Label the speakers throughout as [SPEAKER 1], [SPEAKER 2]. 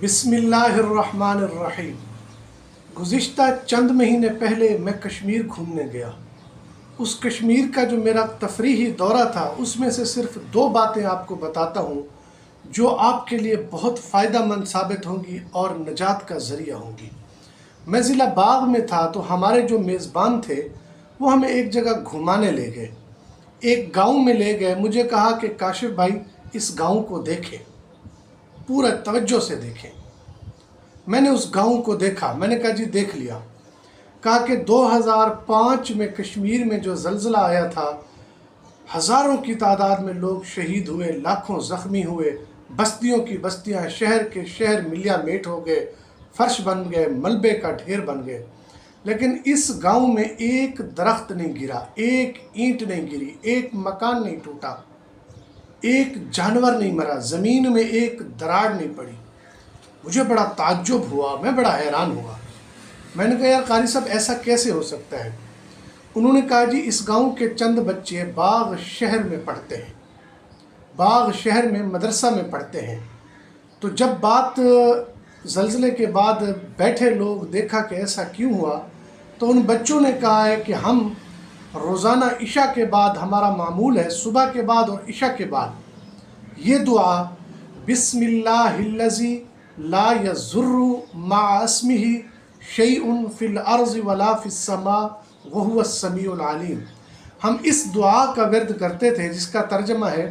[SPEAKER 1] بسم اللہ الرحمن الرحیم۔ گزشتہ چند مہینے پہلے میں کشمیر گھومنے گیا۔ اس کشمیر کا جو میرا تفریحی دورہ تھا اس میں سے صرف 2 باتیں آپ کو بتاتا ہوں جو آپ کے لیے بہت فائدہ مند ثابت ہوں گی اور نجات کا ذریعہ ہوں گی۔ میں ضلع باغ میں تھا تو ہمارے جو میزبان تھے وہ ہمیں ایک جگہ گھمانے لے گئے، ایک گاؤں میں لے گئے۔ مجھے کہا کہ کاشف بھائی اس گاؤں کو دیکھیں، پورا توجہ سے دیکھیں۔ میں نے اس گاؤں کو دیکھا، میں نے کہا جی دیکھ لیا۔ کہا کہ 2005 میں کشمیر میں جو زلزلہ آیا تھا، ہزاروں کی تعداد میں لوگ شہید ہوئے، لاکھوں زخمی ہوئے، بستیوں کی بستیاں، شہر کے شہر ملیا میٹ ہو گئے، فرش بن گئے، ملبے کا ڈھیر بن گئے۔ لیکن اس گاؤں میں ایک درخت نہیں گرا، ایک اینٹ نہیں گری، ایک مکان نہیں ٹوٹا، ایک جانور نہیں مرا، زمین میں ایک دراڑ نہیں پڑی۔ مجھے بڑا تعجب ہوا، میں بڑا حیران ہوا۔ میں نے کہا یار قاری صاحب ایسا کیسے ہو سکتا ہے؟ انہوں نے کہا جی اس گاؤں کے چند بچے باغ شہر میں پڑھتے ہیں، باغ شہر میں مدرسہ میں پڑھتے ہیں۔ تو جب بات زلزلے کے بعد بیٹھے لوگ دیکھا کہ ایسا کیوں ہوا، تو ان بچوں نے کہا ہے کہ ہم روزانہ عشاء کے بعد، ہمارا معمول ہے صبح کے بعد اور عشاء کے بعد یہ دعا بسم اللہ الذی لا یضر مع اسمہ شیء فی الارض ولا فی السماء وہو السمیع العلیم، ہم اس دعا کا ورد کرتے تھے جس کا ترجمہ ہے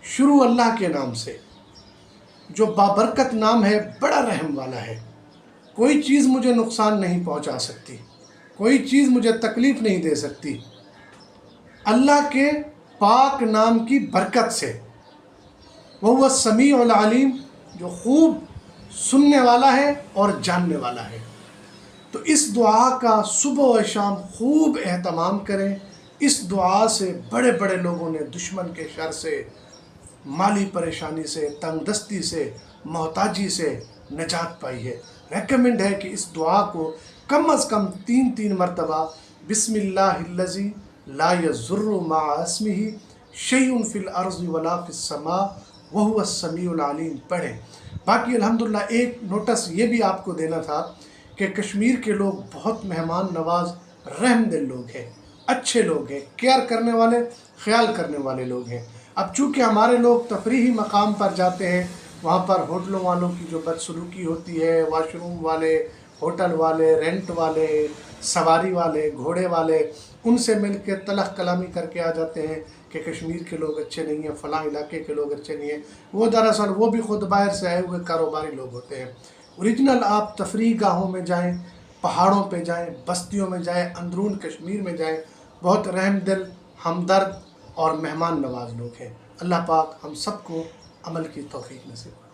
[SPEAKER 1] شروع اللہ کے نام سے، جو بابرکت نام ہے، بڑا رحم والا ہے۔ کوئی چیز مجھے نقصان نہیں پہنچا سکتی، کوئی چیز مجھے تکلیف نہیں دے سکتی، اللہ کے پاک نام کی برکت سے۔ وہو السمیع العلیم، جو خوب سننے والا ہے اور جاننے والا ہے۔ تو اس دعا کا صبح و شام خوب اہتمام کریں۔ اس دعا سے بڑے بڑے لوگوں نے دشمن کے شر سے، مالی پریشانی سے، تنگ دستی سے، محتاجی سے نجات پائی ہے۔ ریکمنڈ ہے کہ اس دعا کو کم از کم 3 مرتبہ بسم اللہ الذی لا یضر مع اسمہ شیء فی الارض ولا فی السماء وہو السمیع العلیم پڑھیں۔ باقی الحمدللہ ایک نوٹس یہ بھی آپ کو دینا تھا کہ کشمیر کے لوگ بہت مہمان نواز، رحم دل لوگ ہیں، اچھے لوگ ہیں، کیئر کرنے والے، خیال کرنے والے لوگ ہیں۔ اب چونکہ ہمارے لوگ تفریحی مقام پر جاتے ہیں، وہاں پر ہوٹلوں والوں کی جو بدسلوکی ہوتی ہے، واش روم والے، ہوٹل والے، رینٹ والے، سواری والے، گھوڑے والے، ان سے مل کے تلخ کلامی کر کے آ جاتے ہیں کہ کشمیر کے لوگ اچھے نہیں ہیں، فلاں علاقے کے لوگ اچھے نہیں ہیں۔ وہ دراصل وہ بھی خود باہر سے آئے ہوئے کاروباری لوگ ہوتے ہیں۔ اوریجنل آپ تفریح گاہوں میں جائیں، پہاڑوں پہ جائیں، بستیوں میں جائیں، اندرون کشمیر میں جائیں، بہت رحم دل، ہمدرد اور مہمان نواز لوگ ہیں۔ اللہ پاک ہم سب کو عمل کی توفیق نصیب کرے۔